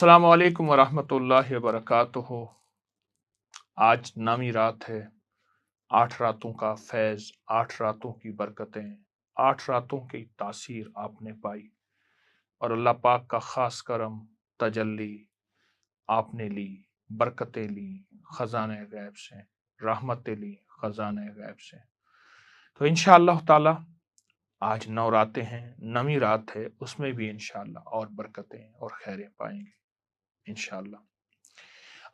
अस्सलामु अलैकुम वरहमतुल्लाहि वबरकातुहू। आज नामी रात है। 8 रातों का फैज़, 8 रातों की बरकतें, 8 रातों की तासीर आपने पाई और अल्लाह पाक का ख़ास करम, तजल्ली आपने ली, बरकतें ली ख़ज़ाने गैब से, रहमतें ली ख़ज़ाने गैब से। तो इंशाअल्लाह ताला आज 9 रातें हैं, नवी रात है, उसमें भी इंशाअल्लाह और बरकतें और खैरें पाएंगे इंशाअल्लाह।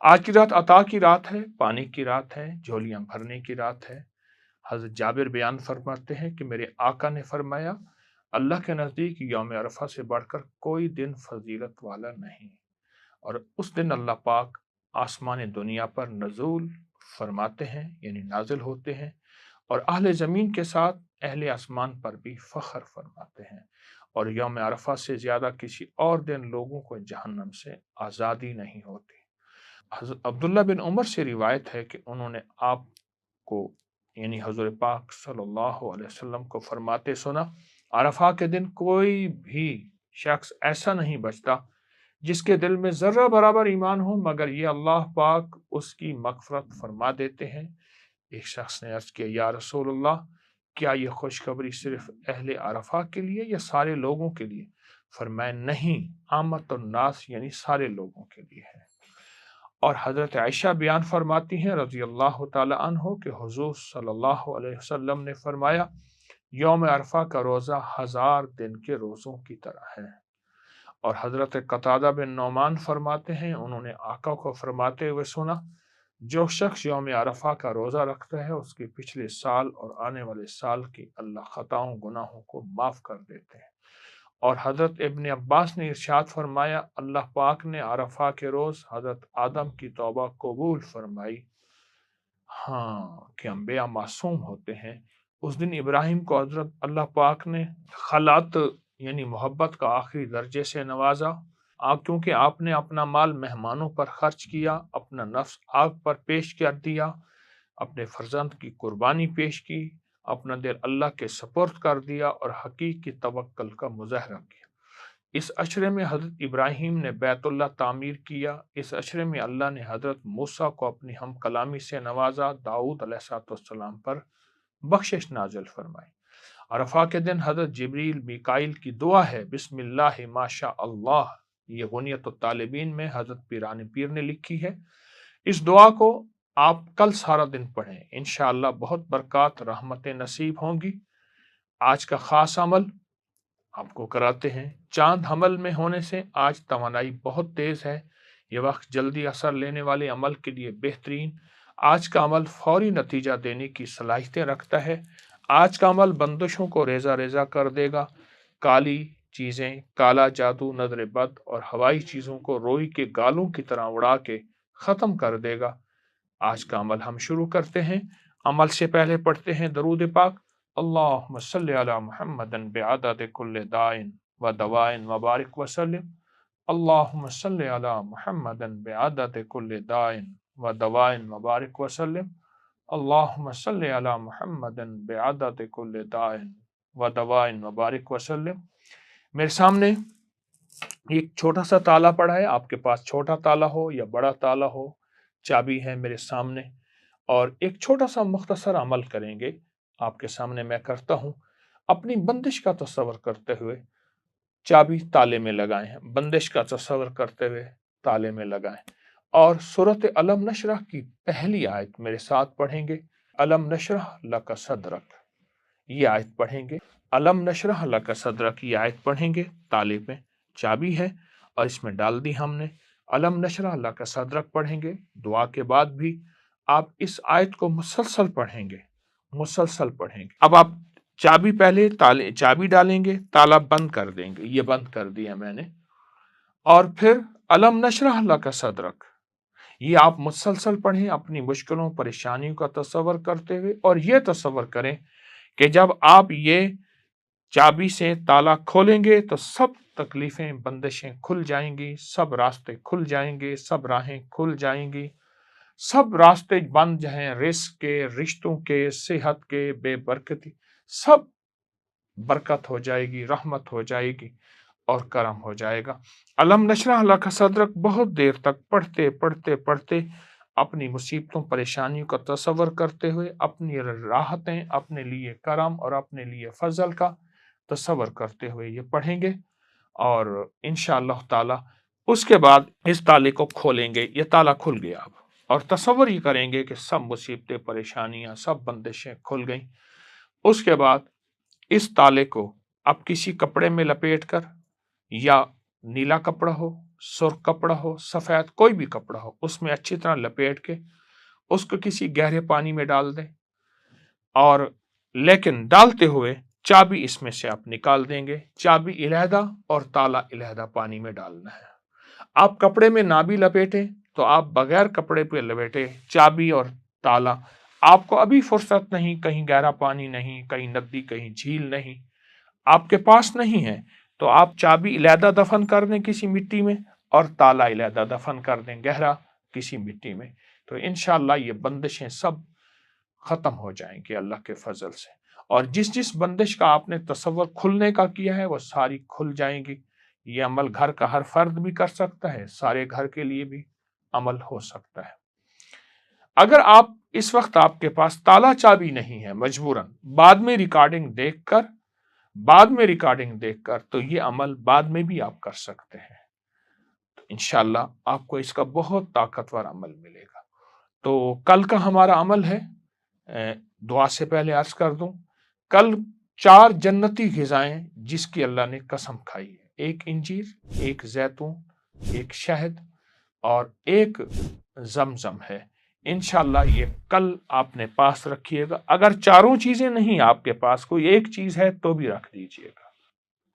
आज की रात अता की रात है, पानी की रात है, झोलियां भरने की रात है। हज़रत जाबिर बयान फरमाते हैं कि मेरे आका ने फरमाया, अल्लाह के नज़दीक यौम अरफा से बढ़कर कोई दिन फजीलत वाला नहीं। और उस दिन अल्लाह पाक आसमान दुनिया पर नज़ूल फरमाते हैं, यानी नाजिल होते हैं, और अहले ज़मीन के साथ अहले आसमान पर भी फ़ख्र फरमाते हैं। और यौम अरफा से ज़्यादा किसी और दिन लोगों को जहन्नम से आज़ादी नहीं होती। हज़रत अब्दुल्ला बिन उमर से रिवायत है कि उन्होंने आपको यानी हज़ूर पाक सल्लल्लाहु अलैहि वसल्लम को फरमाते सुना, अरफा के दिन कोई भी शख्स ऐसा नहीं बचता जिसके दिल में ज़र्रा बराबर ईमान हो, मगर ये अल्लाह पाक उसकी मग़फ़िरत फरमा देते हैं। एक शख्स ने अर्ज़ किया, या रसूलल्लाह, क्या ये खुशखबरी सिर्फ अहले अरफा के लिए या सारे लोगों के लिए? फरमाया, नहीं, आमतुन नास यानी सारे लोगों के लिए है। और हज़रत आयशा बयान फरमाती हैं रज़ी अल्लाह तआला अन्हो कि हुज़ूर सल्लल्लाहु अलैहि वसल्लम ने फरमाया, यौम अरफा का रोज़ा 1000 दिन के रोज़ों की तरह है। और हज़रत कतादा बिन नौमान फरमाते हैं, उन्होंने आका को फरमाते हुए सुना, जो शख्स यौम अरफा का रोज़ा रखता है उसके पिछले साल और आने वाले साल की अल्लाह खताओं गुनाहों को माफ़ कर देते हैं। और हज़रत इब्न अब्बास ने इरशाद फरमाया, अल्लाह पाक ने अरफा के रोज़ हज़रत आदम की तौबा कबूल फरमाई। हाँ, कि अम्बिया मासूम होते हैं। उस दिन इब्राहिम को हज़रत अल्लाह पाक ने खलात यानी मोहब्बत का आखिरी दर्जे से नवाजा। क्योंकि आपने अपना माल मेहमानों पर खर्च किया, अपना नफ्स आग पर पेश कर दिया, अपने फर्जंद की कुर्बानी पेश की, अपना दिल अल्लाह के सपुर्द कर दिया और हकीकी तवक्कुल का मुजाहरा किया। इस अशरे में हज़रत इब्राहीम ने बैतुल्लाह तामीर किया। इस अशरे में अल्लाह ने हज़रत मूसा को अपनी हम कलामी से नवाजा। दाऊद अलैहिस्सलाम पर बख्शिश नाजिल फरमाई। अरफा के दिन हज़रत जिब्रील मीकाइल की दुआ है, बिस्मिल्लाह माशा अल्लाह। ये गुनियत तालिबीन में हज़रत पीरानी पीर ने लिखी है। इस दुआ को आप कल सारा दिन पढ़ें, इंशाअल्लाह बहुत बरकत रहमतें नसीब होंगी। आज का ख़ास अमल आपको कराते हैं। चांद हमल में होने से आज तवानाई बहुत तेज है। ये वक्त जल्दी असर लेने वाले अमल के लिए बेहतरीन। आज का अमल फौरी नतीजा देने की सलाहियतें रखता है। आज का अमल बंदिशों को रेजा रेजा कर देगा। काली चीजें, काला जादू, नजर बद और हवाई चीजों को रोई के गालों की तरह उड़ा के खत्म कर देगा। आज का अमल हम शुरू करते हैं। अमल से पहले पढ़ते हैं दरूद पाक। अल्लाहुम्मा सल्लि अला मुहम्मदन बिअदद कुल्लि दाइन व दवाइन व बारिक वसल्लिम। अल्लाहुम्मा सल्लि अला मुहम्मदन बिअदद कुल्लि दाइन व दवाइन व बारिक वसल्लिम। अल्लाहुम्मा सल्लि अला मुहम्मदन बिअदद कुल्लि दाइन व दवाइन व बारिक वसल्लिम। मेरे सामने एक छोटा सा ताला पड़ा है। आपके पास छोटा ताला हो या बड़ा ताला हो, चाबी है मेरे सामने, और एक छोटा सा मुख्तसर अमल करेंगे। आपके सामने मैं करता हूँ। अपनी बंदिश का तस्वर करते हुए चाबी ताले में लगाएं, बंदिश का तस्वर करते हुए ताले में लगाएं, और सूरत अलम नशरह की पहली आयत मेरे साथ पढ़ेंगे। अलम नशरह लका सदरक, ये आयत पढ़ेंगे। अलम नशरह लका सदरक, ये आयत पढ़ेंगे। ताले में चाबी है और इसमें डाल दी हमने। अलम नशरह लका सदरक पढ़ेंगे। दुआ के बाद भी आप इस आयत को मुसलसल पढ़ेंगे, मुसलसल पढ़ेंगे। अब आप चाबी पहले ताले चाबी डालेंगे, ताला बंद कर देंगे। ये बंद कर दिया मैंने। और फिर अलम नशरह लका सदरक, ये आप मुसलसल पढ़ें अपनी मुश्किलों परेशानियों का तस्वर करते हुए। और ये तस्वर करें कि जब आप ये चाबी से ताला खोलेंगे तो सब तकलीफें, बंदिशें खुल जाएंगी, सब रास्ते खुल जाएंगे, सब राहें खुल जाएंगी, सब रास्ते बंद हैं, रिस्क के, रिश्तों के, सेहत के, बेबरकती, सब बरकत हो जाएगी, रहमत हो जाएगी। اور کرم ہو جائے گا۔ علم نشرح لک صدرک بہت دیر تک پڑھتے پڑھتے پڑھتے اپنی مصیبتوں پریشانیوں کا تصور کرتے ہوئے اپنی راحتیں، اپنے لیے کرم اور اپنے لیے فضل کا تصور کرتے ہوئے یہ پڑھیں گے، اور انشاءاللہ تعالی اس کے بعد اس تالے کو کھولیں گے۔ یہ تالا کھل گیا اب، اور تصور ہی کریں گے کہ سب مصیبتیں، پریشانیاں، سب بندشیں کھل گئیں۔ اس کے بعد اس تالے کو اب کسی کپڑے میں لپیٹ کر، یا نیلا کپڑا ہو، سرخ کپڑا ہو، سفید کوئی بھی کپڑا ہو، اس میں اچھی طرح لپیٹ کے اس کو کسی گہرے پانی میں ڈال دیں، اور لیکن ڈالتے ہوئے چابی اس میں سے آپ نکال دیں گے۔ چابی علیحدہ اور تالا علیحدہ پانی میں ڈالنا ہے۔ آپ کپڑے میں نہ بھی لپیٹیں تو آپ بغیر کپڑے پہ لپیٹے چابی اور تالا، آپ کو ابھی فرصت نہیں، کہیں گہرا پانی نہیں، کہیں ندی، کہیں جھیل نہیں، آپ کے پاس نہیں ہے، تو آپ چابی علیحدہ دفن کر دیں کسی مٹی میں، اور تالا علیحدہ دفن کر دیں گہرا کسی مٹی میں، تو انشاءاللہ یہ بندشیں سب ختم ہو جائیں گی اللہ کے فضل سے۔ اور جس جس بندش کا آپ نے تصور کھلنے کا کیا ہے وہ ساری کھل جائیں گی۔ یہ عمل گھر کا ہر فرد بھی کر سکتا ہے، سارے گھر کے لیے بھی عمل ہو سکتا ہے۔ اگر آپ اس وقت آپ کے پاس تالا چابی نہیں ہے، مجبوراً بعد میں ریکارڈنگ دیکھ کر تو یہ عمل بعد میں بھی آپ کر سکتے ہیں، تو انشاءاللہ آپ کو اس کا بہت طاقتور عمل ملے گا۔ تو کل کا ہمارا عمل ہے، دعا سے پہلے عرض کر دوں، کل 4 جنتی غذائیں جس کی اللہ نے قسم کھائی ہے، ایک انجیر، ایک زیتون، ایک شہد اور ایک زمزم ہے۔ انشاءاللہ یہ کل آپ نے پاس رکھیے گا۔ اگر چاروں چیزیں نہیں آپ کے پاس، کوئی ایک چیز ہے تو بھی رکھ دیجیے گا،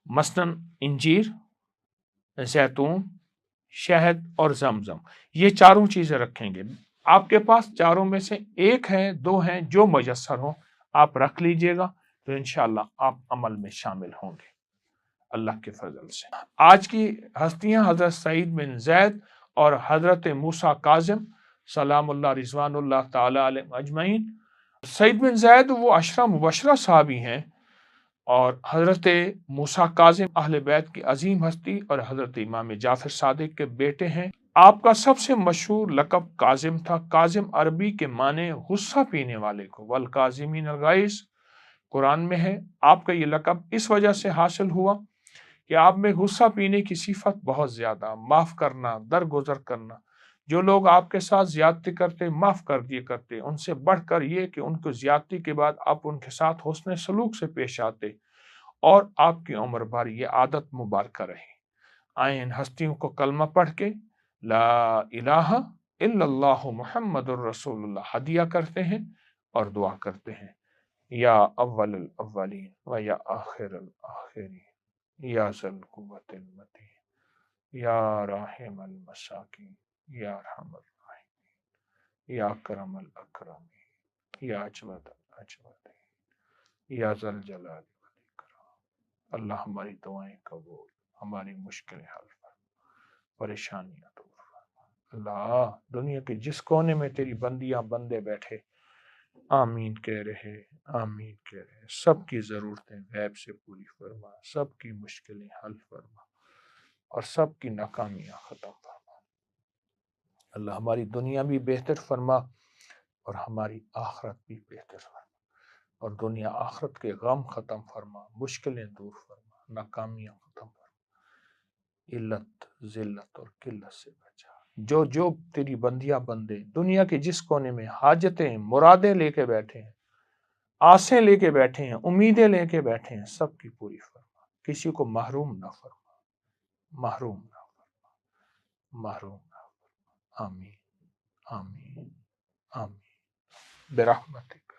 مثلاً انجیر، زیتون، شہد اور زمزم، یہ چاروں چیزیں رکھیں گے۔ آپ کے پاس چاروں میں سے ایک ہے، 2 ہیں، جو میسر ہوں آپ رکھ لیجئے گا، تو انشاءاللہ آپ عمل میں شامل ہوں گے اللہ کے فضل سے۔ آج کی ہستیاں حضرت سعید بن زید اور حضرت موسیٰ کاظم سلام اللہ رضوان اللہ تعالی علیہ اجمعین۔ سعید بن زید وہ 10 مبشرہ صحابی ہیں، اور حضرت موسیٰ کاظم اہل بیت کی عظیم ہستی اور حضرت امام جعفر صادق کے بیٹے ہیں۔ آپ کا سب سے مشہور لقب کاظم تھا۔ کاظم عربی کے معنی غصہ پینے والے کو، والکاظمین الغیظ قرآن میں ہے۔ آپ کا یہ لقب اس وجہ سے حاصل ہوا کہ آپ میں غصہ پینے کی صفت بہت زیادہ، معاف کرنا، درگزر کرنا، جو لوگ آپ کے ساتھ زیادتی کرتے معاف کر دیے کرتے، ان سے بڑھ کر یہ کہ ان کو زیادتی کے بعد آپ ان کے ساتھ حسن سلوک سے پیش آتے، اور آپ کی عمر بھر یہ عادت مبارکہ رہی۔ آئیں ان ہستیوں کو کلمہ پڑھ کے لا الہ الا اللہ محمد الرسول اللہ ہدیہ کرتے ہیں اور دعا کرتے ہیں، یا اول الاولین و یا آخر الاخرین، یا ذا القوة المتین، یا راحم المساکین، یا ارحم الراحمین، یا اکرم الاکرمین، یا اجود الاجودین، یا ذا الجلال والاکرام۔ اللہ ہماری دعائیں قبول، ہماری مشکلیں حل فرما، پریشانیاں دور فرما۔ اللہ دنیا کے جس کونے میں تیری بندیاں بندے بیٹھے آمین کہہ رہے، آمین کہہ رہے، سب کی ضرورتیں غیب سے پوری فرما، سب کی مشکلیں حل فرما، اور سب کی ناکامیاں ختم فرما۔ اللہ ہماری دنیا بھی بہتر فرما اور ہماری آخرت بھی بہتر فرما، اور دنیا آخرت کے غم ختم فرما، مشکلیں دور فرما، ناکامیاں ختم فرما، علت، ذلت اور قلت سے بچا۔ جو تیری بندیاں بندے دنیا کے جس کونے میں حاجتیں، مرادیں لے کے بیٹھے ہیں، آسیں لے کے بیٹھے ہیں، امیدیں لے کے بیٹھے ہیں، سب کی پوری فرما، کسی کو محروم نہ فرما، محروم نہ فرما، محروم نہ فرما۔ آمین آمین آمین برحمتک